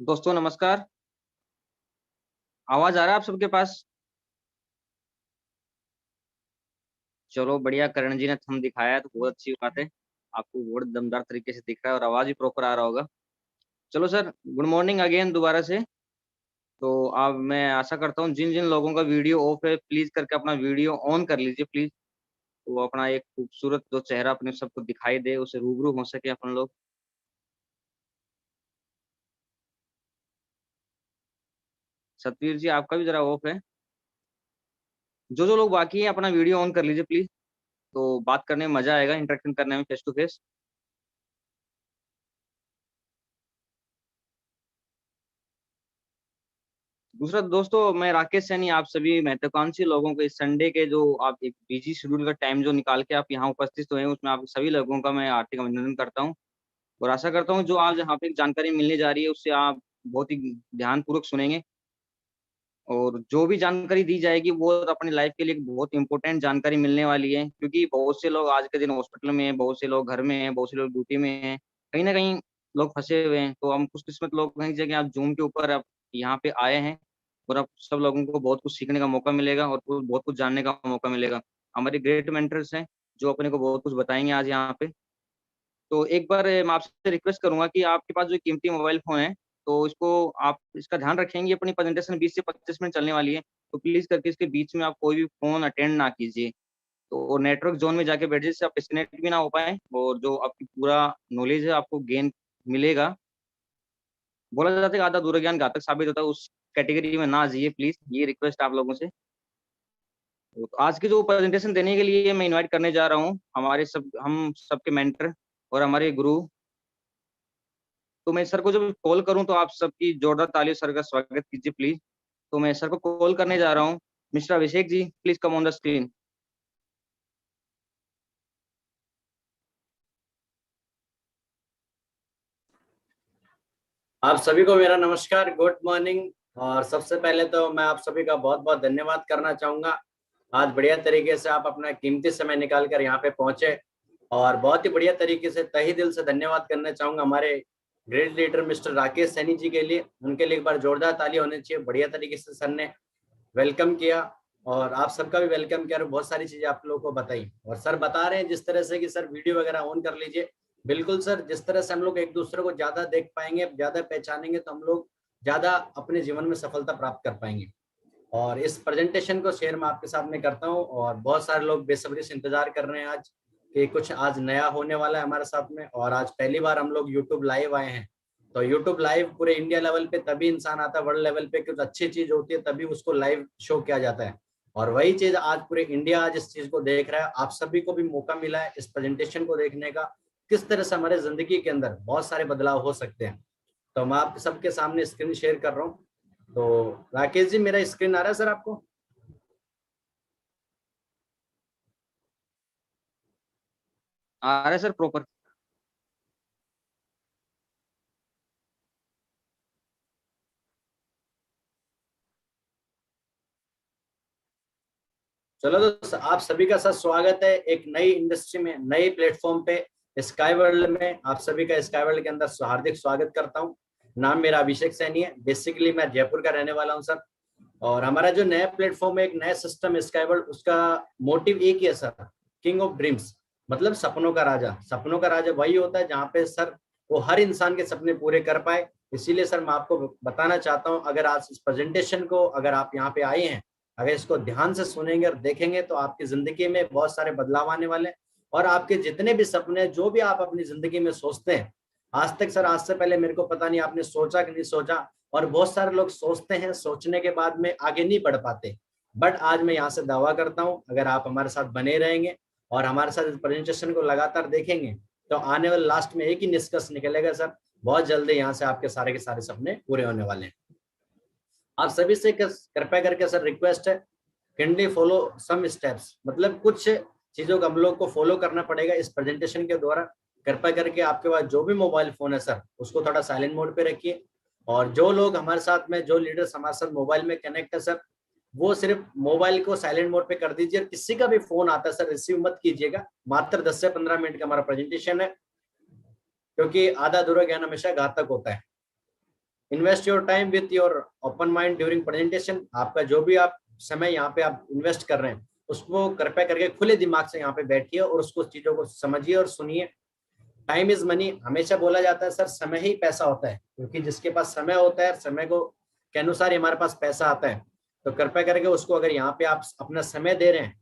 दोस्तों नमस्कार। आवाज आ रहा है आप सबके पास? चलो बढ़िया, करण जी ने थंब दिखाया है तो बहुत अच्छी बात है। आपको बहुत दमदार तरीके से दिख रहा है और आवाज भी प्रॉपर आ रहा होगा। चलो सर, गुड मॉर्निंग अगेन दोबारा से। तो अब मैं आशा करता हूँ जिन जिन लोगों का वीडियो ऑफ है प्लीज करके अपना वीडियो ऑन कर लीजिए प्लीज। तो वो अपना एक खूबसूरत जो चेहरा अपने सबको दिखाई दे, उसे रूबरू हो सके अपन लोग। सतवीर जी आपका भी जरा ऑफ है। जो जो लोग बाकी है अपना वीडियो ऑन कर लीजिए प्लीज। तो बात करने में मजा आएगा, इंटरेक्शन करने में फेस टू फेस। दूसरा दोस्तों, मैं राकेश सैनी आप सभी महत्वाकांक्षी लोगों को इस संडे के जो आप एक बिजी शेड्यूल का टाइम जो निकाल के आप यहाँ उपस्थित हुए हैं उसमें आप सभी लोगों का मैं हार्दिक अभिनंदन करता हूँ। और आशा करता हूँ जो आज यहाँ पे जानकारी मिलने जा रही है उससे आप बहुत ही ध्यानपूर्वक सुनेंगे। और जो भी जानकारी दी जाएगी वो अपनी लाइफ के लिए एक बहुत इंपॉर्टेंट जानकारी मिलने वाली है, क्योंकि बहुत से लोग आज के दिन हॉस्पिटल में हैं, बहुत से लोग घर में हैं, बहुत से लोग ड्यूटी में हैं, कहीं ना कहीं लोग फंसे हुए हैं। तो हम खुशकिस्मत लोग कहीं जगह आप जूम के ऊपर आप यहाँ पे आए हैं और आप सब लोगों को बहुत कुछ सीखने का मौका मिलेगा और बहुत कुछ जानने का मौका मिलेगा। हमारे ग्रेट मेंटर्स हैं जो अपने को बहुत कुछ बताएंगे आज यहाँ पे। तो एक बार मैं आपसे रिक्वेस्ट करूंगा कि आपके पास जो कीमती मोबाइल फोन है तो इसको आप इसका ध्यान रखेंगे। अपनी प्रेजेंटेशन 20 से 25 मिनट चलने वाली है, तो प्लीज करके इसके बीच में आप कोई भी फोन अटेंड ना कीजिए। तो नेटवर्क जोन में जाके बैठ जाइए जिससे आप डिस्कनेक्ट भी ना हो पाए और जो आपकी पूरा नॉलेज है आपको गेन मिलेगा। बोला जाता है कि आधा दूर ज्ञान घातक साबित होता है, उस कैटेगरी में ना जाइए प्लीज, ये रिक्वेस्ट आप लोगों से। तो आज की जो प्रेजेंटेशन देने के लिए मैं इनवाइट करने जा रहा हूँ हमारे सब हम सबके मेंटर और हमारे गुरु। तो मैं सर को जब कॉल करूं तो आप सबकी जोरदार तालियों सर का स्वागत कीजिए प्लीज। तो मैं सर को कॉल करने जा रहा हूँ। Mister Abhishek ji please come on the screen. आप सभी को मेरा नमस्कार, गुड मॉर्निंग। और सबसे पहले तो मैं आप सभी का बहुत बहुत धन्यवाद करना चाहूंगा। आज बढ़िया तरीके से आप अपना कीमती समय निकाल कर यहाँ पे पहुंचे और बहुत ही बढ़िया तरीके से तहे दिल से धन्यवाद करना चाहूंगा हमारे great leader mister Rakesh Saini ji के लिए। उनके लिए एक बार जोरदार ताली होनी चाहिए। बढ़िया तरीके से सर ने वेलकम किया और आप सबका भी वेलकम किया और बहुत सारी चीजें आप लोगों को बताई। और सर बता रहे हैं जिस तरह से कि सर वीडियो वगैरह ऑन कर लीजिए। बिल्कुल सर, जिस तरह से हम लोग एक दूसरे को ज्यादा देख पाएंगे, ज्यादा पहचानेंगे, तो हम लोग ज्यादा अपने जीवन में सफलता प्राप्त कर पाएंगे। और इस प्रेजेंटेशन को शेयर मैं आपके साथ में करता हूँ और बहुत सारे लोग बेसब्री से इंतजार कर रहे हैं आज कि कुछ आज नया होने वाला है हमारे साथ में। और आज पहली बार हम लोग यूट्यूब लाइव आए हैं। तो यूट्यूब लाइव पूरे इंडिया लेवल पे तभी इंसान आता है, वर्ल्ड लेवल पे कुछ अच्छी चीज होती है तभी उसको लाइव शो किया जाता है। और वही चीज आज पूरे इंडिया आज इस चीज को देख रहा है। आप सभी को भी मौका मिला है इस प्रेजेंटेशन को देखने का, किस तरह से हमारे जिंदगी के अंदर बहुत सारे बदलाव हो सकते हैं। तो मैं आप सबके सामने स्क्रीन शेयर कर रहा हूँ। तो राकेश जी, मेरा स्क्रीन आ रहा है सर आपको? आ रहा है सर प्रॉपर। चलो तो आप सभी का सर स्वागत है एक नई इंडस्ट्री में, नई प्लेटफॉर्म पे, स्काई वर्ल्ड में। आप सभी का स्काई वर्ल्ड के अंदर हार्दिक स्वागत करता हूँ। नाम मेरा अभिषेक सैनी है। बेसिकली मैं जयपुर का रहने वाला हूँ सर। और हमारा जो नया प्लेटफॉर्म है, एक नया सिस्टम स्काई वर्ल्ड, उसका मोटिव एक ही है सर, किंग ऑफ ड्रीम्स। मतलब सपनों का राजा। सपनों का राजा वही होता है जहाँ पे सर वो हर इंसान के सपने पूरे कर पाए। इसीलिए सर मैं आपको बताना चाहता हूँ, अगर आज इस प्रेजेंटेशन को अगर आप यहाँ पे आए हैं, अगर इसको ध्यान से सुनेंगे और देखेंगे तो आपकी जिंदगी में बहुत सारे बदलाव आने वाले हैं। और आपके जितने भी सपने, जो भी आप अपनी जिंदगी में सोचते हैं, आज तक सर, आज से पहले मेरे को पता नहीं आपने सोचा कि नहीं सोचा। और बहुत सारे लोग सोचते हैं, सोचने के बाद में आगे नहीं बढ़ पाते। बट आज मैं यहाँ से दावा करता हूँ, अगर आप हमारे साथ बने रहेंगे और हमारे साथ इस प्रेजेंटेशन को लगातार देखेंगे तो आने वाले लास्ट में एक ही निष्कर्ष निकलेगा सर, बहुत जल्दी यहाँ से आपके सारे के सारे सपने पूरे होने वाले हैं। आप सभी से कृपया करके सर रिक्वेस्ट है, कैंडली फॉलो सम स्टेप्स। मतलब कुछ चीजों को हम लोग को फॉलो करना पड़ेगा इस प्रेजेंटेशन के द्वारा। कृपया करके आपके पास जो भी मोबाइल फोन है सर, उसको थोड़ा साइलेंट मोड पे रखिए। और जो लोग हमारे साथ में, जो लीडर्स हमारे साथ मोबाइल में कनेक्ट है सर, वो सिर्फ मोबाइल को साइलेंट मोड पे कर दीजिए। और किसी का भी फोन आता है सर, रिसीव मत कीजिएगा। मात्र 10 से 15 मिनट का हमारा प्रेजेंटेशन है, क्योंकि आधा अधूरा ज्ञान हमेशा घातक होता है। Invest your time with your open mind during presentation. आपका जो भी आप समय यहाँ पे आप इन्वेस्ट कर रहे हैं उसको कृपया करके खुले दिमाग से यहाँ पे बैठिए और उसको चीजों को समझिए और सुनिए। टाइम इज मनी हमेशा बोला जाता है सर, समय ही पैसा होता है, क्योंकि जिसके पास समय होता है, समय को के अनुसार ही हमारे पास पैसा आता है। तो कृपया करके उसको, अगर यहाँ पे आप अपना समय दे रहे हैं,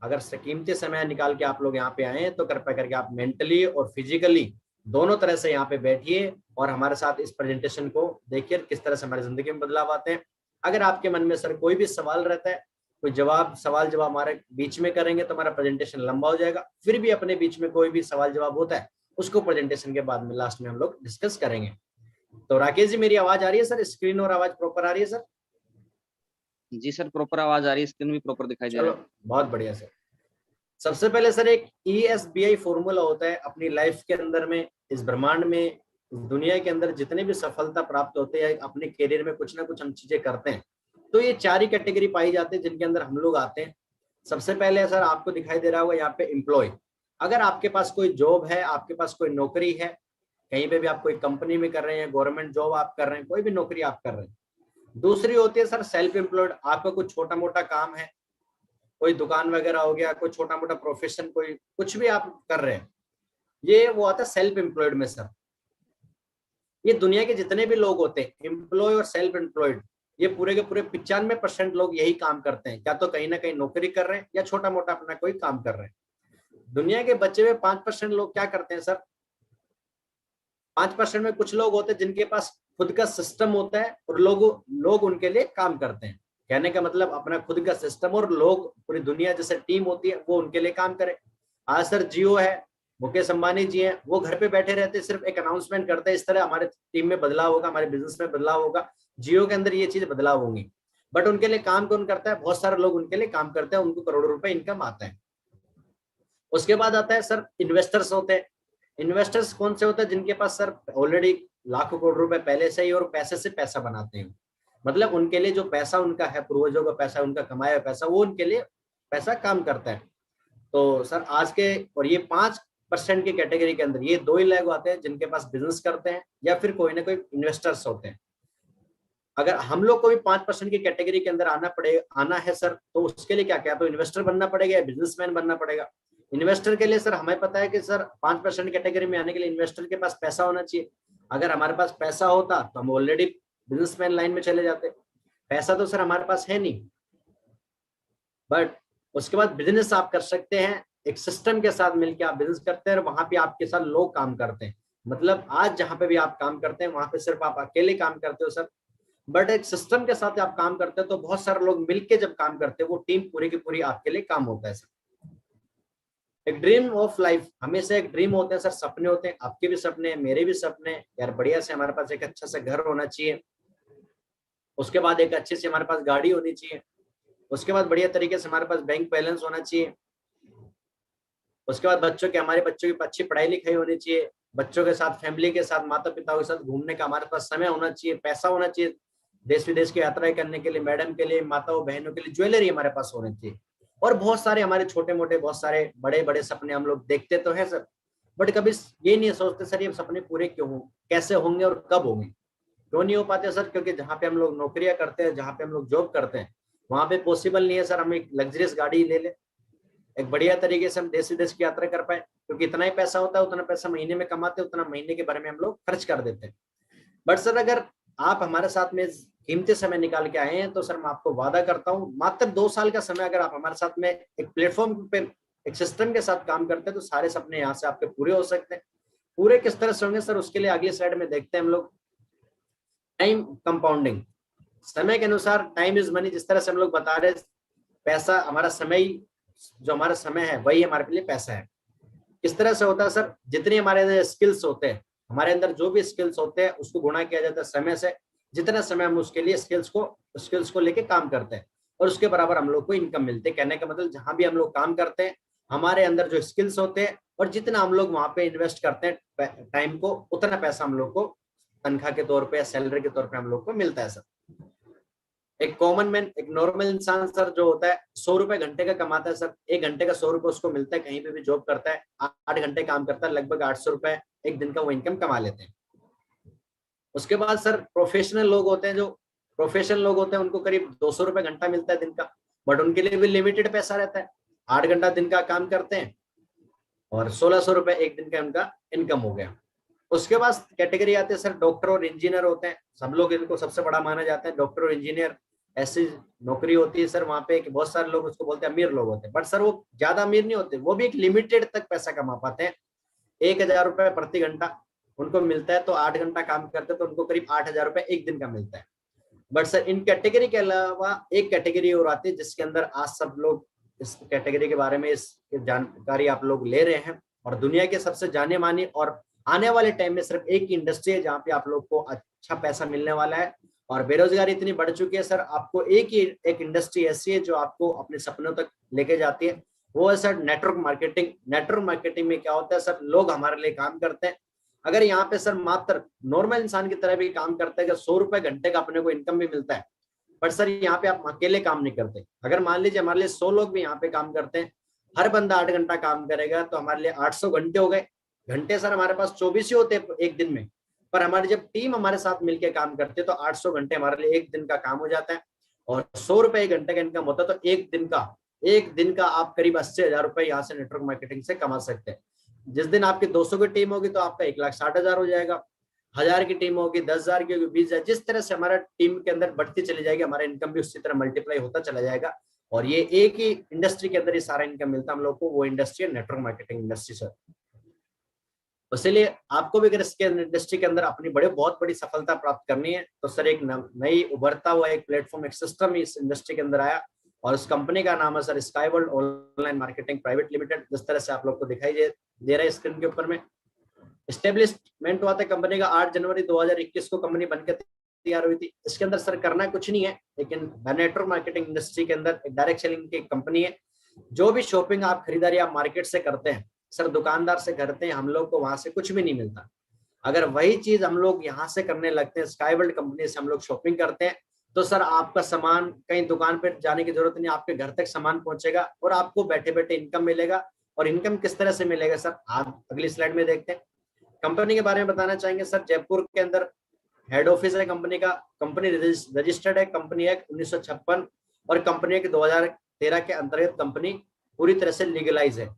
अगर कीमती समय निकाल के आप लोग यहाँ पे आए हैं, तो कृपया करके आप मेंटली और फिजिकली दोनों तरह से यहाँ पे बैठिए और हमारे साथ इस प्रेजेंटेशन को देखिए किस तरह से हमारी जिंदगी में बदलाव आते हैं। अगर आपके मन में सर कोई भी सवाल रहता है, कोई सवाल जवाब हमारे बीच में करेंगे तो हमारा प्रेजेंटेशन लंबा हो जाएगा। फिर भी अपने बीच में कोई भी सवाल जवाब होता है उसको प्रेजेंटेशन के बाद में लास्ट में हम लोग डिस्कस करेंगे। तो राकेश जी, मेरी आवाज आ रही है सर? स्क्रीन और आवाज प्रॉपर आ रही है सर? जी सर, प्रॉपर आवाज आ रही है, स्क्रीन भी प्रॉपर दिखाई दे रहा है। चलो बहुत बढ़िया सर। सबसे पहले सर एक ESBI फॉर्मूला होता है अपनी लाइफ के अंदर में, इस ब्रह्मांड में, इस दुनिया के अंदर जितने भी सफलता प्राप्त होते हैं अपने करियर में कुछ ना कुछ हम चीजें करते हैं, तो ये 4 ही कैटेगरी पाई जाती है जिनके अंदर हम लोग आते हैं। सबसे पहले सर आपको दिखाई दे रहा होगा यहाँ पे एम्प्लॉय। अगर आपके पास कोई जॉब है, आपके पास कोई नौकरी है, कहीं पे भी आप कोई कंपनी में कर रहे हैं, गवर्नमेंट जॉब आप कर रहे हैं, कोई भी नौकरी आप कर रहे हैं। दूसरी होती है सर सेल्फ एम्प्लॉयड। आपका कुछ छोटा मोटा काम है, कोई दुकान वगैरह हो गया, कोई छोटा मोटा प्रोफेशन, कोई कुछ भी आप कर रहे हैं, ये वो आता है सेल्फ एम्प्लॉयड में सर। ये दुनिया के जितने भी लोग होते हैं एम्प्लॉय और सेल्फ एम्प्लॉयड, ये पूरे के पूरे 95% लोग यही काम करते हैं, या तो कहीं ना कहीं नौकरी कर रहे हैं या छोटा मोटा अपना कोई काम कर रहे हैं। दुनिया के बचे हुए 5% लोग क्या करते हैं सर? 5% में कुछ लोग होते हैं जिनके पास खुद का सिस्टम होता है और लोग उनके लिए काम करते हैं। कहने का मतलब अपना खुद का सिस्टम और लोग, पूरी दुनिया जैसे टीम होती है वो उनके लिए काम करे। आज सर जियो है, मुकेश अंबानी जी हैं, वो घर पे बैठे रहते, सिर्फ एक अनाउंसमेंट करते हैं इस तरह हमारे टीम में बदलाव होगा, हमारे बिजनेस में बदलाव होगा, जियो के अंदर ये चीज बदलाव होंगी। बट उनके लिए काम कौन करता है? बहुत सारे लोग उनके लिए काम करते हैं, उनको करोड़ों रुपए इनकम आता है। उसके बाद आता है सर इन्वेस्टर्स होते हैं। इन्वेस्टर्स कौन से होते हैं? जिनके पास सर ऑलरेडी लाखों करोड़ रुपए पहले से ही और पैसे से पैसा बनाते हैं। मतलब उनके लिए जो पैसा उनका है, पूर्वजों का पैसा, उनका कमाया पैसा, वो उनके लिए पैसा काम करता है। तो सर आज के, और ये 5% की कैटेगरी के अंदर ये 2 ही लोग आते हैं जिनके पास बिजनेस करते हैं या फिर कोई ना कोई इन्वेस्टर्स होते हैं। अगर हम लोग को भी 5% की कैटेगरी के अंदर आना है सर, तो उसके लिए क्या क्या, तो इन्वेस्टर बनना पड़ेगा या बिजनेसमैन बनना पड़ेगा। इन्वेस्टर के लिए सर हमें पता है कि सर 5% कैटेगरी में आने के लिए इन्वेस्टर के पास पैसा होना चाहिए। अगर हमारे पास पैसा होता तो हम ऑलरेडी बिजनेसमैन लाइन में चले जाते। पैसा तो सर हमारे पास है नहीं, बट उसके बाद बिजनेस आप कर सकते हैं। एक सिस्टम के साथ मिलकर आप बिजनेस करते हैं और वहां पे आपके साथ लोग काम करते हैं। मतलब आज जहां पे भी आप काम करते हैं वहां पे सिर्फ आप अकेले काम करते हो सर, बट एक सिस्टम के साथ आप काम करते हैं तो बहुत सारे लोग मिलके जब काम करते हैं वो टीम पूरी की पूरी आपके लिए काम होता है सर। एक ड्रीम ऑफ लाइफ, हमेशा एक ड्रीम होते हैं सर, सपने होते हैं। आपके भी सपने, मेरे भी सपने, यार बढ़िया से हमारे पास एक अच्छा सा घर होना चाहिए, उसके बाद एक अच्छी सी हमारे पास गाड़ी होनी चाहिए, उसके बाद बढ़िया तरीके से हमारे पास बैंक बैलेंस होना चाहिए, उसके बाद हमारे बच्चों की अच्छी पढ़ाई लिखाई होनी चाहिए, बच्चों के साथ, फैमिली के साथ, माता पिता के साथ घूमने का हमारे पास समय होना चाहिए, पैसा होना चाहिए देश विदेश की यात्राएं करने के लिए, मैडम के लिए, माताओं बहनों के लिए ज्वेलरी हमारे पास होनी चाहिए। और बहुत सारे हमारे छोटे मोटे, बहुत सारे बड़े बड़े सपने हम लोग देखते तो हैं सर, बट कभी ये नहीं सोचते सर ये सपने पूरे क्यों हों, कैसे होंगे और कब होंगे। क्यों नहीं हो पाते सर? क्योंकि जहाँ पे हम लोग नौकरियां करते हैं, जहाँ पे हम लोग जॉब करते हैं, वहां पे पॉसिबल नहीं है सर हम एक लग्जरियस गाड़ी ले लें, एक बढ़िया तरीके से हम देश विदेश की यात्रा कर पाए, क्योंकि इतना ही पैसा होता है, उतना पैसा महीने में कमाते हैं, उतना महीने के बारे में हम लोग खर्च कर देते हैं। बट सर अगर आप हमारे साथ में कीमती समय निकाल के आए हैं तो सर मैं आपको वादा करता हूँ मात्र 2 साल का समय अगर आप हमारे साथ में एक प्लेटफॉर्म पे एक सिस्टम के साथ काम करते हैं तो सारे सपने यहाँ से आपके पूरे हो सकते हैं। पूरे किस तरह से होंगे सर, उसके लिए अगली स्लाइड में देखते हैं हम लोग। टाइम कंपाउंडिंग, समय के अनुसार टाइम इज मनी, जिस तरह से हम लोग बता रहे, पैसा हमारा समय, जो हमारा समय है वही हमारे लिए पैसा है। किस तरह से होता है सर? जितने हमारे अंदर स्किल्स होते हैं, हमारे अंदर जो भी स्किल्स होते हैं उसको गुणा किया जाता है समय से। जितना समय हम उसके लिए स्किल्स को लेके काम करते हैं और उसके बराबर हम लोग को इनकम मिलती है। कहने का मतलब जहां भी हम लोग काम करते हैं, हमारे अंदर जो स्किल्स होते हैं और जितना हम लोग वहां पे इन्वेस्ट करते हैं टाइम को, उतना पैसा हम लोग को तनख्वाह के तौर पे, सैलरी के तौर पे हम लोग को मिलता है सर। एक कॉमन मैन, एक नॉर्मल इंसान सर जो होता है 100 रुपए घंटे का कमाता है सर, 1 घंटे का 100 रुपए उसको मिलता है, कहीं पे भी जॉब करता है 8 घंटे काम करता है, लगभग 800 रुपए एक दिन का वो इनकम कमा लेते हैं। उसके बाद सर प्रोफेशनल लोग होते हैं, जो प्रोफेशनल लोग होते हैं उनको करीब 200 रुपए घंटा मिलता है दिन का, बट उनके लिए भी लिमिटेड पैसा रहता है। 8 घंटा दिन का काम करते हैं और 1600 रुपए एक दिन का उनका इनकम हो गया। उसके बाद कैटेगरी आते हैं सर डॉक्टर और इंजीनियर होते हैं, सब लोग इनको सबसे बड़ा माना जाता है। डॉक्टर और इंजीनियर ऐसी नौकरी होती है सर वहां पे कि बहुत सारे लोग उसको बोलते हैं अमीर लोग होते हैं, बट सर वो ज्यादा अमीर नहीं होते, वो भी एक लिमिटेड तक पैसा कमा पाते हैं। 1000 रुपए प्रति घंटा उनको मिलता है, तो 8 घंटा काम करते हैं तो उनको करीब 8000 रुपए एक दिन का मिलता है। बट सर इन कैटेगरी के अलावा एक कैटेगरी और आती है जिसके अंदर आज सब लोग इस कैटेगरी के बारे में इस जानकारी आप लोग ले रहे हैं, और दुनिया के सबसे जाने मानी और आने वाले टाइम में सिर्फ एक इंडस्ट्री है जहाँ पे आप लोग को अच्छा पैसा मिलने वाला है। और बेरोजगारी इतनी बढ़ चुकी है सर, आपको एक इंडस्ट्री ऐसी है जो आपको अपने सपनों तक लेके जाती है, वो है sir network marketing. Network marketing में क्या होता है सर, लोग हमारे लिए काम करते हैं। अगर यहाँ पे सर मात्र नॉर्मल इंसान की तरह भी काम करते हैं, 100 रुपए घंटे का अपने को इनकम भी मिलता है, पर सर यहाँ पे आप अकेले काम नहीं करते। अगर मान लीजिए हमारे लिए 100 लोग भी यहाँ पे काम करते हैं, हर बंदा 8 घंटा काम करेगा तो हमारे लिए 800 घंटे हो गए। घंटे सर हमारे पास 24 ही होते हैं एक दिन में, पर हमारी जब टीम हमारे साथ मिलकर काम करती है तो 800 घंटे हमारे लिए एक दिन का काम हो जाता है, और 100 रुपए एक घंटे का इनकम होता है, तो एक दिन का आप करीब 80,000 रुपए यहाँ से नेटवर्क मार्केटिंग से कमा सकते हैं। जिस दिन आपकी 200 की टीम होगी तो आपका 1,60,000 हो जाएगा, 1000 की टीम होगी, 10,000 की होगी, 20,000, जिस तरह से हमारा टीम के अंदर बढ़ती चली जाएगी हमारा इनकम भी उसी तरह मल्टीप्लाई होता चला जाएगा। और ये एक ही इंडस्ट्री के अंदर ही सारा इनकम मिलता है हम लोग को, वो इंडस्ट्री है नेटवर्क मार्केटिंग इंडस्ट्री सर। इसलिए आपको भी अगर इसके इंडस्ट्री के अंदर अपनी बहुत बड़ी सफलता प्राप्त करनी है तो सर एक नई उभरता हुआ एक प्लेटफॉर्म, एक सिस्टम इस इंडस्ट्री के अंदर आया, और उस कंपनी का नाम है sir sky world online marketing private limited. जिस तरह से आप लोग को दिखाई दे रहा है स्क्रीन के ऊपर में, एस्टेब्लिशमेंट हुआ था कंपनी का 8 जनवरी 2021 को कंपनी बनकर तैयार हुई थी। इसके अंदर सर करना कुछ नहीं है, लेकिन नेटवर्क मार्केटिंग इंडस्ट्री के अंदर एक डायरेक्ट सेलिंग की कंपनी है। जो भी शॉपिंग आप खरीदारी आप मार्केट से करते हैं सर, दुकानदार से करते हैं, हम लोग को वहां से कुछ भी नहीं मिलता। अगर वही चीज हम लोग यहाँ से करने लगते हैं, स्काई वर्ल्ड कंपनी से हम लोग शॉपिंग करते हैं, तो सर आपका सामान कहीं दुकान पर जाने की जरूरत नहीं, आपके घर तक सामान पहुंचेगा और आपको बैठे बैठे इनकम मिलेगा। और इनकम किस तरह से मिलेगा सर, आप अगली स्लाइड में देखते हैं। कंपनी के बारे में बताना चाहेंगे सर, जयपुर के अंदर हेड ऑफिस है कंपनी का, कंपनी रजिस्टर्ड है, कंपनी एक्ट 1956 और कंपनी एक्ट 2013 के अंतर्गत कंपनी पूरी तरह से लीगलाइज है।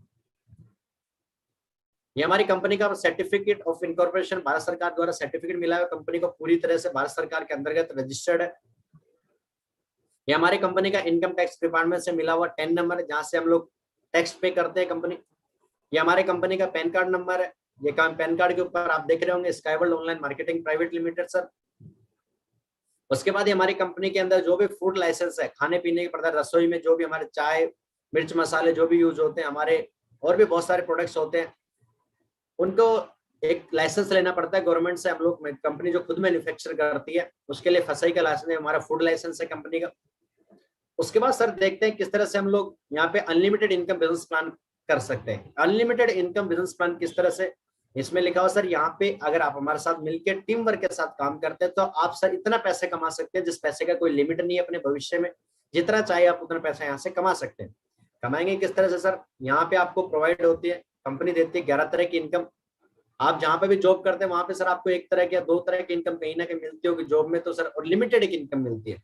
ये हमारी कंपनी का सर्टिफिकेट ऑफ इनकॉर्पोरेशन भारत सरकार द्वारा सर्टिफिकेट मिला है, कंपनी को पूरी तरह से भारत सरकार के अंतर्गत रजिस्टर्ड है। ये हमारी कंपनी का इनकम टैक्स डिपार्टमेंट से मिला हुआ 10 नंबर है, जहां से हम लोग टैक्स पे करते हैं कंपनी। ये हमारे कंपनी का पैन कार्ड नंबर है, ये पैन कार्ड के ऊपर आप देख रहे होंगे sky world online marketing private limited sir. उसके बाद हमारी कंपनी के अंदर जो भी फूड लाइसेंस है, खाने पीने के पदार्थ, रसोई में जो भी हमारे चाय मिर्च मसाले जो भी यूज होते हैं, हमारे और भी बहुत सारे प्रोडक्ट्स होते हैं, उनको एक लाइसेंस लेना पड़ता है गवर्नमेंट से। हम लोग कंपनी जो खुद मैन्युफैक्चर करती है उसके लिए फसाई का लाइसेंस है, हमारा फूड लाइसेंस है कंपनी का। उसके बाद सर देखते हैं किस तरह से हम लोग यहाँ पे अनलिमिटेड इनकम बिजनेस प्लान कर सकते हैं। अनलिमिटेड इनकम बिजनेस प्लान किस तरह से, इसमें लिखा हुआ सर यहाँ पे अगर आप हमारे साथ मिलकर टीम वर्क के साथ काम करते हैं तो आप सर इतना पैसे कमा सकते हैं जिस पैसे का कोई लिमिट नहीं है अपने भविष्य में, जितना चाहे आप उतना पैसा यहाँ से कमा सकते हैं। कमाएंगे किस तरह से सर, यहाँ पे आपको प्रोवाइड होती है, कंपनी देती है 11 तरह की इनकम। आप जहाँ पे भी जॉब करते हैं वहां पे सर आपको एक तरह की या 2 तरह की इनकम कहीं ना कहीं मिलती होगी जॉब में, तो सर और लिमिटेड एक इनकम मिलती है।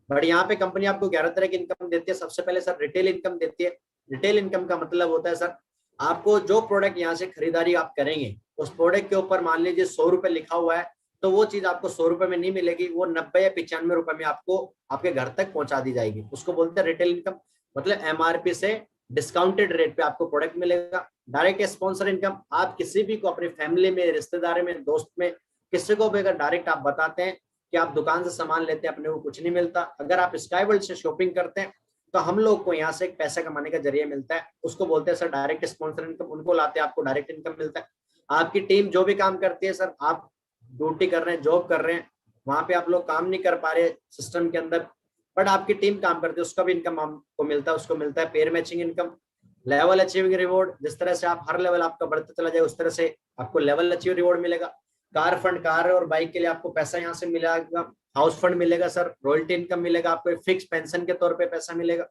बट यहाँ पे कंपनी आपको 11 तरह की इनकम देती है। सबसे पहले सर रिटेल इनकम देती है। रिटेल इनकम का मतलब होता है सर आपको जो प्रोडक्ट यहाँ से खरीदारी आप करेंगे उस प्रोडक्ट के ऊपर मान लीजिए 100 रुपए लिखा हुआ है, तो वो चीज आपको 100 रुपए में नहीं मिलेगी, वो 90 या 95 रुपए में आपको आपके घर तक पहुंचा दी जाएगी। उसको बोलते हैं रिटेल इनकम, मतलब एमआरपी से डिस्काउंटेड रेट पे आपको प्रोडक्ट मिलेगा। डायरेक्ट स्पॉन्सर इनकम, आप किसी भी को अपनी फैमिली में, रिश्तेदारी में, दोस्त में, किसी को भी अगर डायरेक्ट आप बताते हैं कि आप दुकान से सामान लेते हैं, अपने को कुछ नहीं मिलता, अगर आप स्काई वर्ल्ड से शॉपिंग करते हैं तो हम लोग को यहाँ से एक पैसा कमाने का जरिया मिलता है, उसको बोलते हैं सर डायरेक्ट स्पॉन्सर इनकम। उनको लाते हैं, आपको डायरेक्ट इनकम मिलता है। आपकी टीम जो भी काम करती है सर, आप ड्यूटी कर रहे हैं, जॉब कर रहे हैं, वहां पे आप लोग काम नहीं कर पा रहे सिस्टम के अंदर, बट आपकी टीम काम करती है, उसका भी इनकम आपको मिलता है। उसको मिलता है pair matching income, level achieving reward, जिस तरह से आप हर लेवल आपका बढ़ते चला जाए उस तरह से आपको लेवल अचीव रिवॉर्ड मिलेगा। कार फंड, कार और बाइक के लिए आपको पैसा यहाँ से मिलेगा। हाउस फंड मिलेगा सर, रॉयल्टी इनकम मिलेगा आपको, एक फिक्स पेंशन के तौर पे पैसा मिलेगा,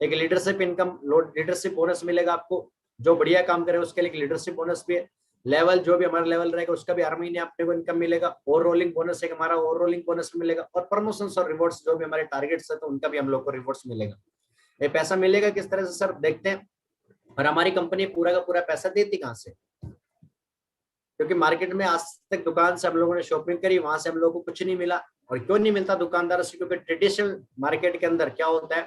एक लीडरशिप इनकम, लीडरशिप बोनस मिलेगा आपको, जो बढ़िया काम करे उसके लिए लीडरशिप बोनस भी है। लेवल जो भी हमारा लेवल रहेगा उसका भी हर महीने अपने को इनकम मिलेगा। और रोलिंग बोनस है, हमारा और रोलिंग बोनस मिलेगा। और प्रमोशन और रिवॉर्ड्स जो भी हमारे टारगेट्स है तो उनका भी हम लोग को रिवॉर्ड्स मिलेगा। ये पैसा मिलेगा किस तरह से सर, देखते हैं। और हमारी कंपनी पूरा का पूरा पैसा देती कहाँ से, क्योंकि मार्केट में आज तक दुकान से हम लोगों ने शॉपिंग करी, वहां से हम लोगों को कुछ नहीं मिला। और क्यों नहीं मिलता दुकानदार से, क्योंकि ट्रेडिशनल मार्केट के अंदर क्या होता है,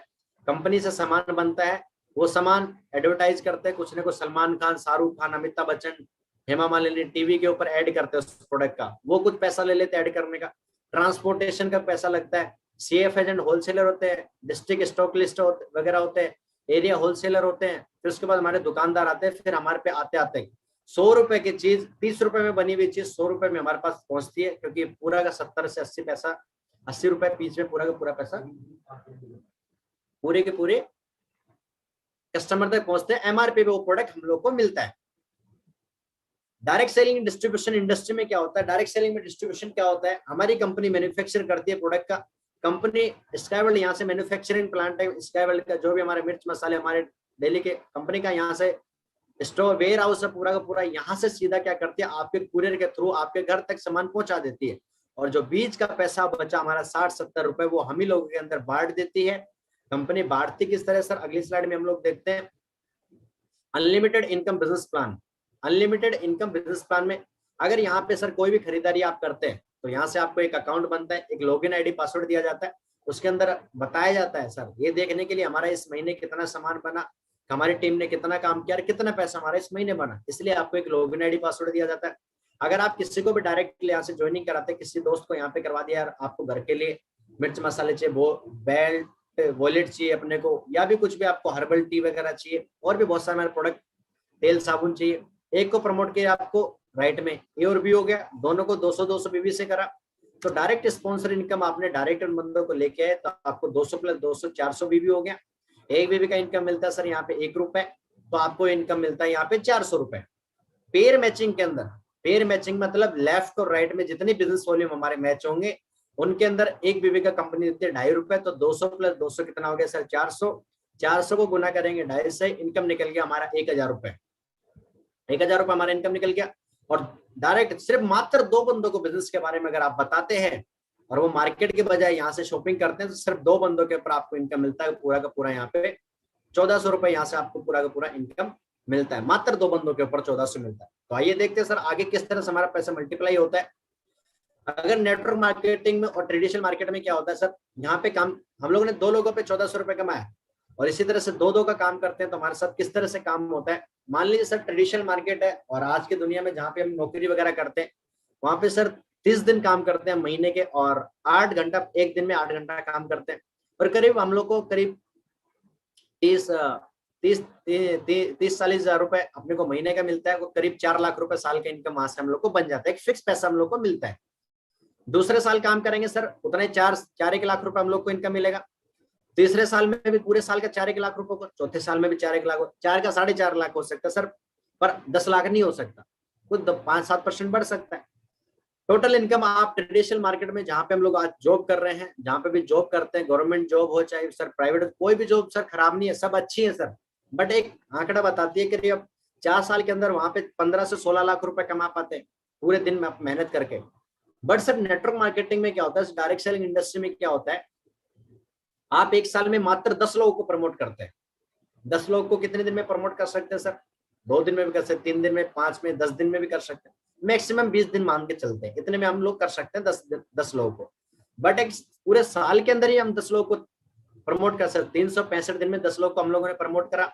कंपनी से सामान बनता है, वो सामान एडवर्टाइज करते हैं, कुछ ना कुछ सलमान खान, शाहरुख खान, अमिताभ बच्चन, हेमा मालिनी टीवी के ऊपर ऐड करते हैं उस प्रोडक्ट का, वो कुछ पैसा ले लेते हैं ऐड करने का। ट्रांसपोर्टेशन का पैसा लगता है। सीएफ एजेंट होलसेलर होते हैं, डिस्ट्रिक्ट स्टॉक लिस्ट वगैरह होते हैं, एरिया होलसेलर होते हैं। फिर उसके बाद हमारे दुकानदार आते हैं, फिर हमारे पे आते आते 100 रुपए की चीज 30 रुपए में बनी हुई चीज 100 रुपए में हमारे पास पहुंचती है, क्योंकि पूरा का 70 से 80 पैसा, 80 रुपए पीस में पूरा का पूरा पैसा पूरे के पूरे कस्टमर तक पहुंचते हैं। एमआरपी पे वो प्रोडक्ट हम लोग को मिलता है। डायरेक्ट सेलिंग डिस्ट्रीब्यूशन इंडस्ट्री में क्या होता है, डायरेक्ट सेलिंग में डिस्ट्रीब्यूशन क्या होता है, हमारी कंपनी मैन्युफैक्चर करती है प्रोडक्ट का। कंपनी स्काई वर्ल्ड यहाँ से मैन्युफैक्चरिंग प्लांट है स्काई वर्ल्ड का, जो भी हमारे मिर्च मसाले हमारे दिल्ली के कंपनी का यहाँ से स्टोर वेयर हाउस है पूरा का पूरा, यहाँ से सीधा क्या करती है, आपके कुरियर के थ्रू आपके घर तक सामान पहुंचा देती है। और जो बीच का पैसा बचा हमारा 60-70 रुपए, वो हम ही लोगों के अंदर बांट देती है। कंपनी बांटती किस तरह सर, अगली स्लाइड में हम लोग देखते हैं। Unlimited income business plan. Unlimited income business plan में अगर यहाँ पे सर कोई भी खरीदारी आप करते हैं तो यहाँ से आपको एक अकाउंट बनता है, एक लॉगिन आईडी पासवर्ड दिया जाता है, उसके अंदर बताया जाता है सर ये देखने के लिए हमारा इस महीने कितना सामान बना, हमारी टीम ने कितना काम किया और कितना पैसा हमारा इस महीने बना, इसलिए आपको एक लॉगिन आईडी पासवर्ड दिया जाता है। अगर आप किसी को भी डायरेक्ट यहाँ से ज्वाइनिंग कराते हैं, किसी दोस्त को यहाँ पे करवा दिया यार आपको घर के लिए मिर्च मसाले चाहिए, बेल्ट वॉलेट चाहिए अपने को, या भी कुछ भी आपको हर्बल टी वगैरह चाहिए, और भी बहुत सारे हमारे प्रोडक्ट, तेल साबुन चाहिए, एक को प्रमोट किया आपको राइट में, ए और बी हो गया, दोनों को 200-200 बीवी से करा, तो डायरेक्ट स्पॉन्सर इनकम आपने डायरेक्ट उन बंदों को लेके आए तो आपको 200 + 200 400 बीवी हो गया। एक बीवी का इनकम मिलता है सर यहाँ पे 1 रुपए, तो आपको इनकम मिलता है यहाँ पे 400 रुपए। पेयर मैचिंग के अंदर, पेयर मैचिंग मतलब लेफ्ट और राइट में जितने बिजनेस वॉल्यूम हमारे मैच होंगे उनके अंदर एक बीवी का कंपनी देती है 2.5 रुपए, तो 200 + 200 कितना हो गया सर 400, 400 को गुना करेंगे 2.5 से, इनकम निकल गया हमारा 1000 रुपए, 1000 रुपए हमारा इनकम निकल गया। और डायरेक्ट सिर्फ मात्र 2 बंदों को बिजनेस के बारे में अगर आप बताते हैं और वो मार्केट के बजाय यहाँ से शॉपिंग करते हैं तो सिर्फ 2 बंदों के ऊपर आपको इनकम मिलता है पूरा का पूरा, यहाँ पे 1400 रुपए यहाँ से आपको पूरा का पूरा इनकम मिलता है, मात्र 2 बंदों के ऊपर 1400 मिलता है। तो आइए देखते हैं सर आगे किस तरह से हमारा पैसा मल्टीप्लाई होता है। अगर नेटवर्क मार्केटिंग में और ट्रेडिशनल मार्केट में क्या होता है सर, यहाँ पे काम हम लोगों ने 2 लोगों पे 1400 रुपए कमाया, और इसी तरह से 2-2 का काम करते हैं तो हमारे साथ किस तरह से काम होता है। मान लीजिए सर ट्रेडिशनल मार्केट है और आज की दुनिया में जहाँ पे हम नौकरी वगैरह करते हैं वहां पे सर 30 दिन काम करते हैं महीने के, और 8 घंटा एक दिन में 8 घंटा काम करते हैं, और करीब हम लोग को करीब 30-40 हजार रुपए अपने को महीने का मिलता है, वो करीब 4 लाख रुपए साल का इनकम वहां से हम लोग को बन जाता है, एक फिक्स पैसा हम लोग को मिलता है। दूसरे साल काम करेंगे सर उतना 4-1 लाख रुपए हम लोग को इनकम मिलेगा, तीसरे साल में भी पूरे साल का 4-1 लाख रुपए को, चौथे साल में भी 4-1 लाख, 4 का 4.5 लाख हो सकता है सर, पर 10 लाख नहीं हो सकता, कुछ 5-7% बढ़ सकता है। टोटल इनकम आप ट्रेडिशनल मार्केट में जहाँ पे हम लोग आज जॉब कर रहे हैं, जहाँ पे भी जॉब करते हैं, गवर्नमेंट जॉब हो चाहे सर प्राइवेट, कोई भी जॉब सर खराब नहीं है, सब अच्छी है सर, बट एक आंकड़ा बताती है कि अब 4 साल के अंदर वहां पे 15 से 16 लाख रुपए कमा पाते हैं पूरे दिन में मेहनत करके। बट सर नेटवर्क मार्केटिंग में क्या होता है, डायरेक्ट सेलिंग इंडस्ट्री में क्या होता है, आप एक साल में मात्र 10 लोगों को प्रमोट करते हैं। 10 लोगों को कितने दिन में प्रमोट कर सकते हैं सर, 2 दिन में भी कर सकते, 3 दिन में, 5 में, 10 दिन में भी कर सकते हैं, मैक्सिमम 20 दिन मान के चलते हैं, इतने में हम लोग कर सकते हैं 10 लोगों को। बट एक पूरे साल के अंदर ही हम 10 लोगों को प्रमोट कर सकते, 365 दिन में 10 लोगों को हम लोगों ने प्रमोट करा।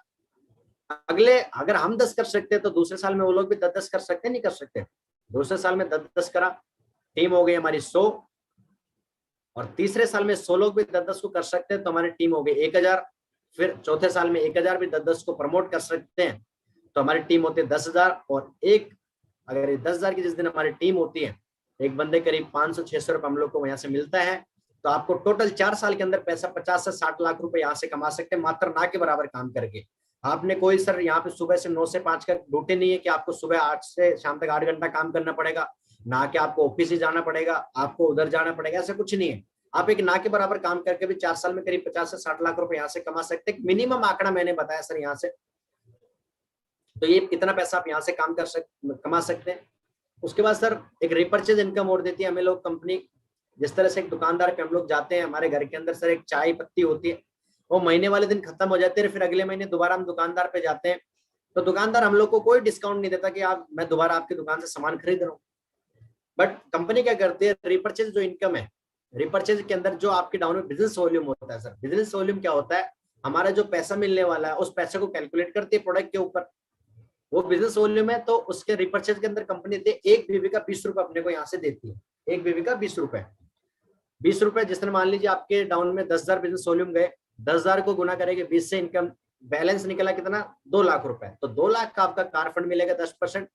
अगले अगर हम 10 कर सकते हैं तो दूसरे साल में वो लोग भी 10-10 कर सकते हैं, नहीं कर सकते, दूसरे साल में 10-10 करा, टीम हो गई हमारी 100, और तीसरे साल में 100 लोग भी 10-10 को कर सकते हैं तो हमारी टीम हो गई 1000, फिर चौथे साल में 1000 भी 10-10 को प्रमोट कर सकते हैं तो हमारी टीम होती है 10,000, और एक अगर 10,000 की जिस दिन हमारी टीम होती है एक बंदे करीब 500-600 रुपए हम लोग को यहाँ से मिलता है, तो आपको टोटल 4 साल के अंदर पैसा 50 से 60 लाख रुपए यहाँ से कमा सकते हैं मात्र ना के बराबर काम करके। आपने कोई सर यहाँ पे सुबह से 9 से 5 का ड्यूटी नहीं है कि आपको सुबह 8 से शाम तक 8 घंटा काम करना पड़ेगा, ना कि आपको ऑफिस ही जाना पड़ेगा, आपको उधर जाना पड़ेगा, ऐसा कुछ नहीं है। आप एक ना के बराबर काम करके भी 4 साल में करीब 50 से 60 लाख रुपए यहाँ से कमा सकते हैं। मिनिमम आंकड़ा मैंने बताया सर यहाँ से तो ये इतना पैसा आप यहाँ से कमा सकते हैं। उसके बाद सर एक रिपर्चेज इनकम और देती है हमें लोग कंपनी। जिस तरह से एक दुकानदार पे हम लोग जाते हैं, हमारे घर के अंदर सर एक चाय पत्ती होती है, वो महीने वाले दिन खत्म हो जाती है, फिर अगले महीने दोबारा हम दुकानदार पे जाते हैं, तो दुकानदार हम लोग को कोई डिस्काउंट नहीं देता कि आप मैं दोबारा आपकी दुकान से सामान खरीद रहा हूँ। बट कंपनी क्या करती है, रिपर्चेज जो इनकम है, रिपर्चेज के अंदर जो आपके डाउन में बिजनेस वॉल्यूम होता है सर, बिजनेस वॉल्यूम क्या होता है, हमारा जो पैसा मिलने वाला है उस पैसे को कैलकुलेट करती है प्रोडक्ट के ऊपर, वो बिजनेस वॉल्यूम है, तो उसके रिपर्चेज के अंदर कंपनी दे 1 बीवी का 20 रुपए अपने को यहाँ से देती है। 1 बीवी का 20 रुपए, 20 रुपए जिस तरह मान लीजिए आपके डाउन में 10,000 बिजनेस वॉल्यूम गए, 10,000 को गुना करेंगे 20 से, इनकम बैलेंस निकला कितना, 2 लाख रुपए। तो 2 लाख का आपका कार फंड मिलेगा 10%,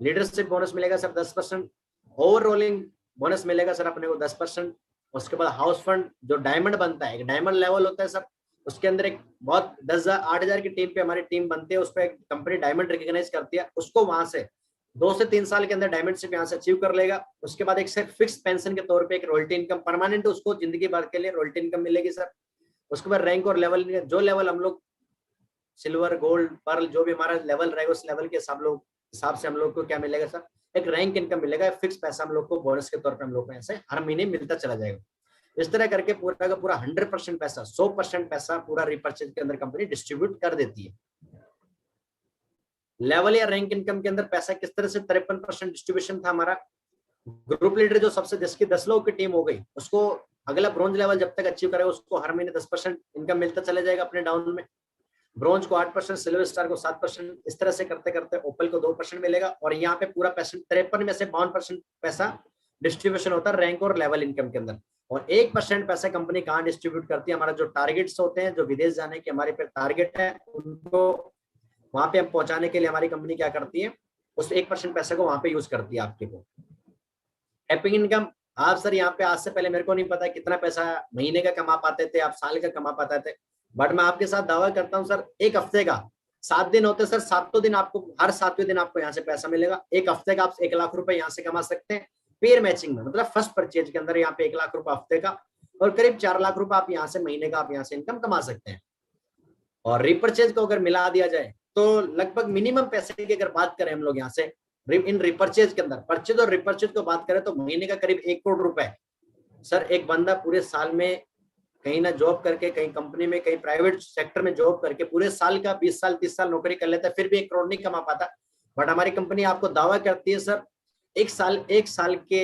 लीडरशिप बोनस मिलेगा सर 10%, ओवर रोलिंग बोनस मिलेगा सर अपने को 10%। उसके बाद हाउस फंड जो डायमंड बनता है, एक डायमंड लेवल होता है सर, उसके अंदर एक बहुत 10,000 8,000 की टीम पे हमारी टीम बनती है, उस पर कंपनी डायमंड रिकॉग्नाइज करती है उसको, वहां से 2 से 3 साल के अंदर डायमंडशिप यहाँ से अचीव कर लेगा। उसके बाद एक सर फिक्स पेंशन के तौर पे एक रॉयल्टी इनकम परमानेंट, उसको जिंदगी भर के लिए रॉयल्टी इनकम मिलेगी सर। उसके बाद रैंक और लेवल, जो लेवल हम लोग सिल्वर गोल्ड पर्ल जो भी हमारा लेवल रहेगा, उस लेवल के हिसाब से हम लोग को क्या मिलेगा सर, एक रैंक इनकम मिलेगा, फिक्स पैसा हम लोग को बोनस के तौर पे हम लोग को ऐसे हर महीने मिलता चला जाएगा। इस तरह करके पूरा का पूरा 100% पैसा, 100% पैसा पूरा रिपर्चेज के अंदर कंपनी डिस्ट्रीब्यूट कर देती है। लेवल या रैंक इनकम के अंदर पैसा किस तरह से 53% डिस्ट्रीब्यूशन था हमारा। ग्रुप लीडर जो सबसे 10 लोगों की टीम हो गई, उसको अगला ब्रॉन्ज लेवल जब तक अचीव करेगा उसको हर महीने 10% इनकम मिलता चला जाएगा अपने डाउन में। ब्रॉन्ज को 8%, सिल्वर स्टार को 7%, इस तरह से करते करते ओपल को 2% मिलेगा। और यहाँ पे पूरा 53 में से 52% पैसा डिस्ट्रीब्यूशन होता है रैंक और लेवल इनकम के अंदर। और 1% पैसा कंपनी कहाँ डिस्ट्रीब्यूट करती है, हमारा जो टारगेट्स होते हैं, जो विदेश जाने के हमारे पे टारगेट है, उनको वहां पे हम पहुंचाने के लिए हमारी कंपनी क्या करती है, उस 1% पैसे को वहां पे यूज करती है आपके को। हैपिंग इनकम, आप सर यहाँ पे आज से पहले मेरे को नहीं पता कितना पैसा महीने का कमा पाते थे, आप साल का कमा पाते थे, बट मैं आपके साथ दावा करता हूँ सर, एक हफ्ते का 7 दिन होते सर, 7 दिन आपको, हर 7वें दिन आपको यहाँ से पैसा मिलेगा। एक हफ्ते का आप 1 लाख रुपए यहाँ से कमा सकते हैं पेयर मैचिंग में, मतलब फर्स्ट परचेज के अंदर यहाँ पे 1 लाख रुपए हफ्ते का, और करीब 4 लाख रुपए आप यहाँ से महीने का आप यहाँ से इनकम कमा सकते हैं। और रिपर्चेज को अगर मिला दिया जाए तो लगभग मिनिमम पैसे की अगर बात करें हम लोग यहाँ से इन रिपर्चेज के अंदर, परचेज और रिपर्चेज को बात करें तो महीने का करीब 1 करोड़ रुपए सर एक बंदा पूरे साल में कहीं ना जॉब करके, कहीं कंपनी में, कहीं प्राइवेट सेक्टर में जॉब करके पूरे साल का 20 साल 30 साल नौकरी कर लेता है, फिर भी 1 करोड़ नहीं कमा पाता। बट हमारी कंपनी आपको दावा करती है सर, एक साल के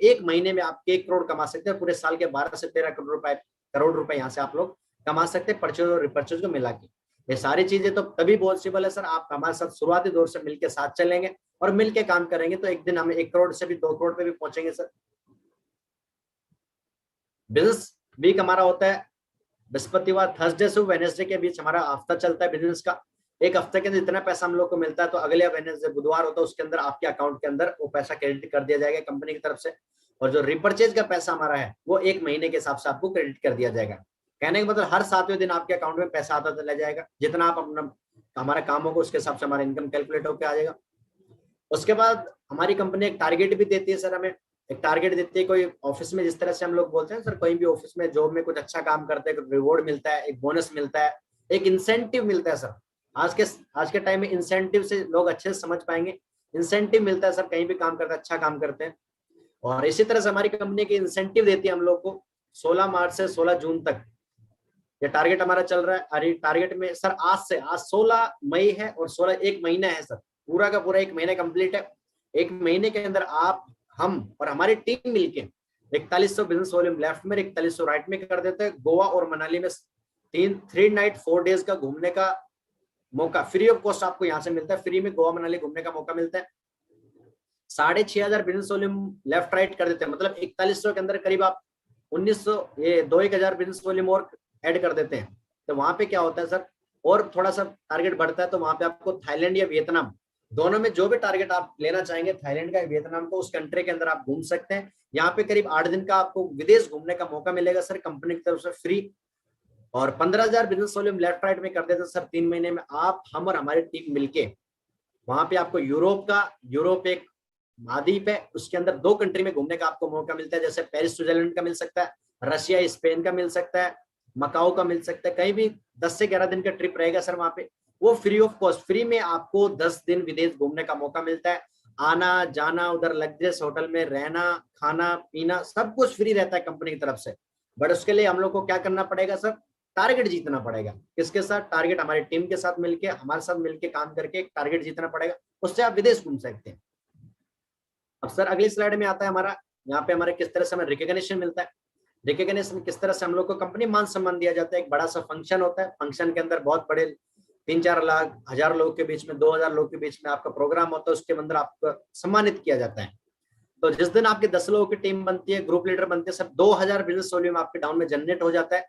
1 महीने में आप 1 करोड़ कमा सकते हैं, पूरे साल के 12 से 13 करोड़ रुपए यहाँ से आप लोग कमा सकते हैं परचेज और रिपर्चेज को मिला के। ये सारी चीजें तो तभी पॉसिबल है सर, आप हमारे साथ शुरुआती दौर से मिलकर साथ चलेंगे और मिलके काम करेंगे तो एक दिन हमें 1 करोड़ से भी 2 करोड़ पे भी पहुंचेंगे सर। बिजनेस वीक हमारा होता है बृहस्पतिवार, थर्सडे से वेडनेसडे के बीच हमारा हफ्ता चलता है बिजनेस का। एक हफ्ते के अंदर इतना पैसा हम लोग को मिलता है तो अगले वेडनेसडे बुधवार होता है, उसके अंदर आपके अकाउंट के अंदर वो पैसा क्रेडिट कर दिया जाएगा कंपनी की तरफ से। और जो रिपर्चेज का पैसा हमारा है वो 1 महीने के हिसाब से आपको क्रेडिट कर दिया जाएगा। कहने का मतलब हर 7वें दिन आपके अकाउंट में पैसा आता चला जाएगा, जितना आप अपना हमारा काम होगा उसके हिसाब से हमारा इनकम कैलकुलेट होकर आ जाएगा। उसके बाद हमारी कंपनी एक टारगेट भी देती है सर, हमें एक टारगेट देती है। कोई ऑफिस में जिस तरह से हम लोग बोलते हैं सर, कोई भी ऑफिस में जॉब में कुछ अच्छा काम करते हैं, रिवॉर्ड मिलता है, एक बोनस मिलता है, एक इंसेंटिव मिलता है सर। आज के टाइम में इंसेंटिव से लोग अच्छे से समझ पाएंगे, इंसेंटिव मिलता है सर, कहीं भी काम करते हैं, अच्छा काम करते हैं। और इसी तरह से हमारी कंपनी की इंसेंटिव देती है हम लोग को 16 मार्च से 16 जून तक ये टारगेट हमारा चल रहा है। अरे टारगेट में सर आज 16 मई है और 16 1 महीना है सर, पूरा का पूरा 1 महीना कंप्लीट है। 1 महीने के अंदर आप, हम और हमारी टीम मिलके 4100 बिजनेस वॉल्यूम लेफ्ट में, 4100 राइट में कर देते हैं। गोवा और मनाली में 3 नाइट 4 डेज का घूमने का मौका फ्री ऑफ कॉस्ट आपको यहाँ से मिलता है। फ्री में गोवा मनाली घूमने का मौका मिलता है। 6,500 बिजनेस वॉल्यूम लेफ्ट राइट कर देते हैं, मतलब 4100 के अंदर करीब आप 1900 ये 2-1000 बिजनेस वॉल्यूम और ऐड कर देते हैं। तो वहां पे क्या होता है सर, और थोड़ा सा टारगेट बढ़ता है तो वहां पे आपको थाईलैंड या वियतनाम, दोनों में जो भी टारगेट आप लेना चाहेंगे, थाईलैंड का, वियतनाम को, उस कंट्री के अंदर आप घूम सकते हैं। यहाँ पे करीब 8 दिन का आपको विदेश घूमने का मौका मिलेगा सर, कंपनी की तरफ से फ्री। और 15,000 बिजनेस वॉल्यूम लेफ्ट राइट में कर देते हैं सर 3 महीने में। आप, हम और हमारी टीम मिलके वहां पे आपको यूरोप एक महाद्वीप है, उसके अंदर 2 कंट्री में घूमने का आपको मौका मिलता है, जैसे पेरिस स्विट्जरलैंड का मिल सकता है, रशिया स्पेन का मिल सकता है, मकाओ का मिल सकता है। कहीं भी 10 से 11 दिन का ट्रिप रहेगा सर वहां पे। वो फ्री ऑफ कॉस्ट, फ्री में आपको 10 दिन विदेश घूमने का मौका मिलता है। आना जाना, उधर लग्जरियस होटल में रहना, खाना पीना सब कुछ फ्री रहता है कंपनी की तरफ से। बट उसके लिए हम लोग को क्या करना पड़ेगा सर, टारगेट जीतना पड़ेगा। किसके साथ टारगेट, हमारी टीम के साथ मिलके, हमारे साथ मिलके काम करके एक टारगेट जीतना पड़ेगा, उससे आप विदेश घूम सकते हैं। अब सर अगली स्लाइड में आता है हमारा, यहाँ पे हमारे किस तरह से हमें रिकॉग्निशन मिलता है। रिकॉग्निशन किस तरह से हम लोग को कंपनी मान सम्मान दिया जाता है। एक बड़ा सा फंक्शन होता है, फंक्शन के अंदर बहुत बड़े 3-4 लाख 1000 लोगों के बीच में, 2000 लोगों के बीच में आपका प्रोग्राम होता है, उसके अंदर आपको सम्मानित किया जाता है। तो जिस दिन आपके 10 लोगों की टीम बनती है, ग्रुप लीडर बनते हैं सर, 2000 बिजनेस वॉल्यूम आपके डाउन में जनरेट हो जाता है।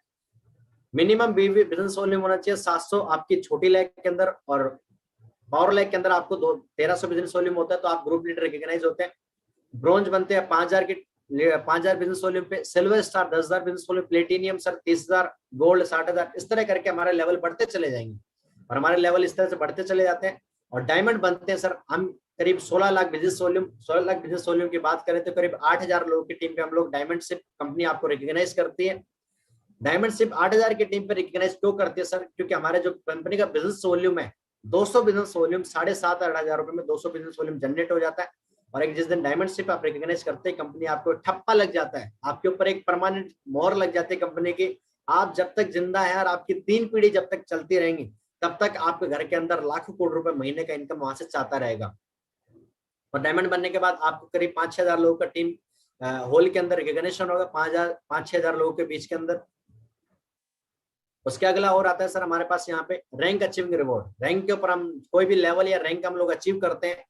मिनिमम बिजनेस वॉल्यूम होना चाहिए 700 आपकी छोटी लैग के अंदर, और पावर लैग के अंदर आपको 1300 बिजनेस वॉल्यूम होता है, तो आप ग्रुप लीडर रिकॉग्नाइज होते हैं। ब्रॉन्ज बनते हैं 5000 के 5000 बिजनेस वॉल्यूम पे, silver star 10,000 business volume, platinum sir 30,000, gold 60,000, इस तरह करके हमारे लेवल बढ़ते चले जाएंगे, और हमारे लेवल इस तरह से बढ़ते चले जाते हैं। और डायमंड बनते हैं सर हम करीब 16 lakh business volume. 16 lakh business volume की बात करें तो करीब 8000 लोगों की टीम पे हम लोग डायमंड शिप कंपनी आपको रिकॉग्नाइज करती है। डायमंड शिप 8000 की टीम पे रिकॉग्नाइज क्यों करती है सर, क्योंकि हमारे जो कंपनी का बिजनेस वॉल्यूम है 200 बिजनेस वॉल्यूम, 7,500 रुपए में 200 बिजनेस वॉल्यूम जनरेट हो जाता है। और एक जिस दिन डायमंड शिप आप रिकॉग्नाइज करते हैं, कंपनी आपको ठप्पा लग जाता है, आपके ऊपर एक परमानेंट मोहर लग जाती है कंपनी की। आप जब तक जिंदा है और आपकी 3 पीढ़ी जब तक चलती रहेंगी, तब तक आपके घर के अंदर लाखों करोड़ रुपए महीने का इनकम वहां से चाहता रहेगा। और डायमंड बनने के बाद आपको करीब 5-6 हजार लोगों का टीम होल के अंदर रिकॉग्निशन होगा, 5-6 हजार लोगों के बीच के अंदर। उसके अगला और आता है सर हमारे पास यहाँ पे रैंक अचीविंग रिवॉर्ड। रैंक के ऊपर हम कोई भी लेवल या रैंक हम लोग अचीव करते हैं,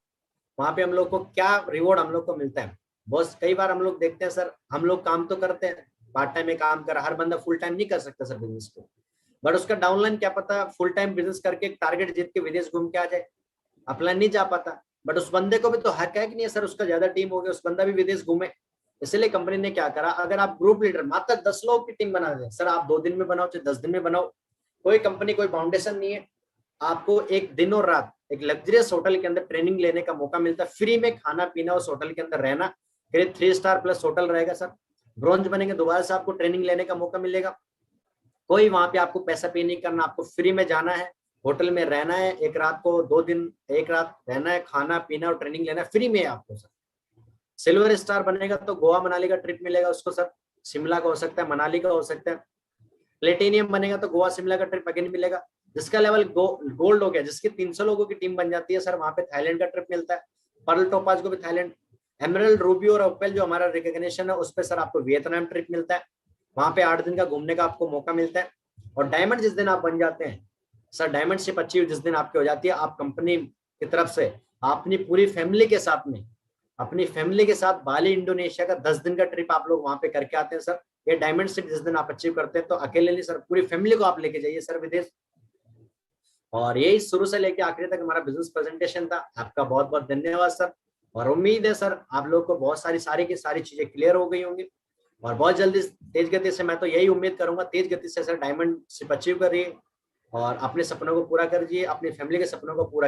वहां पे हम लोग को क्या रिवॉर्ड हम लोग को मिलता है। बहुत कई बार हम लोग देखते हैं सर, हम लोग काम तो करते हैं, पार्ट टाइम में काम कर, हर बंदा फुल टाइम नहीं कर सकता सर बिजनेस को, बट उसका डाउनलाइन क्या पता फुल टाइम बिजनेस करके एक टारगेट जीत के विदेश घूम के आ जाए, अपना नहीं जा पाता। बट उस बंदे को भी तो हक है कि नहीं सर, उसका ज्यादा टीम हो गया, उस बंदा भी विदेश घूमे। इसलिए कंपनी ने क्या करा, अगर आप ग्रुप लीडर मात्र 10 लोग की टीम बना दें सर, आप 2 दिन में बनाओ चाहे 10 दिन में बनाओ, कोई कंपनी कोई फाउंडेशन नहीं है। आपको एक दिन और रात एक लग्जरियस होटल के अंदर ट्रेनिंग लेने का मौका मिलता है, फ्री में खाना पीना उस होटल के अंदर रहना, करीब 3 स्टार प्लस होटल रहेगा सर। ब्रॉन्ज बनेंगे दोबारा से आपको ट्रेनिंग लेने का मौका मिलेगा, कोई वहां पे आपको पैसा पे नहीं करना, आपको फ्री में जाना है, होटल में रहना है, एक रात को 2 दिन 1 रात रहना है, खाना पीना और ट्रेनिंग लेना फ्री में है आपको सर। सिल्वर स्टार बनेगा तो गोवा मनाली का ट्रिप मिलेगा उसको सर, शिमला का हो सकता है, मनाली का हो सकता है। प्लेटिनियम बनेगा तो गोवा शिमला का ट्रिप अगेन मिलेगा। जिसका लेवल गोल्ड हो गया, जिसकी 300 लोगों की टीम बन जाती है सर, वहां पे थाईलैंड का ट्रिप मिलता है, पर्ल टोपाज को भी थाईलैंड, एमरल्ड रूबी और ओपेल जो हमारा रिकॉग्निशन है उस पर सर आपको वियतनाम ट्रिप मिलता है, वहां पे 8 दिन का घूमने का आपको मौका मिलता है। और डायमंड जिस दिन आप बन जाते हैं सर, डायमंड शिप अचीव जिस दिन आपकी हो जाती है, आप कंपनी की तरफ से अपनी पूरी फैमिली के साथ में, अपनी फैमिली के साथ बाली इंडोनेशिया का 10 दिन का ट्रिप आप लोग वहां पे करके आते हैं सर। ये डायमंड शिप जिस दिन आप अचीव करते हैं तो अकेले नहीं सर, पूरी फैमिली को आप लेके जाइए सर विदेश। और यही शुरू से लेके आखिरी तक हमारा बिजनेस प्रेजेंटेशन था। आपका बहुत बहुत धन्यवाद सर, और उम्मीद है सर आप लोग को बहुत सारी की सारी चीजें क्लियर हो गई होंगी, और बहुत जल्दी तेज गति से, मैं तो यही उम्मीद करूंगा तेज गति से सर डायमंड शिप अचीव करिए और अपने सपनों को पूरा करिए, अपनी फैमिली के सपनों को पूरा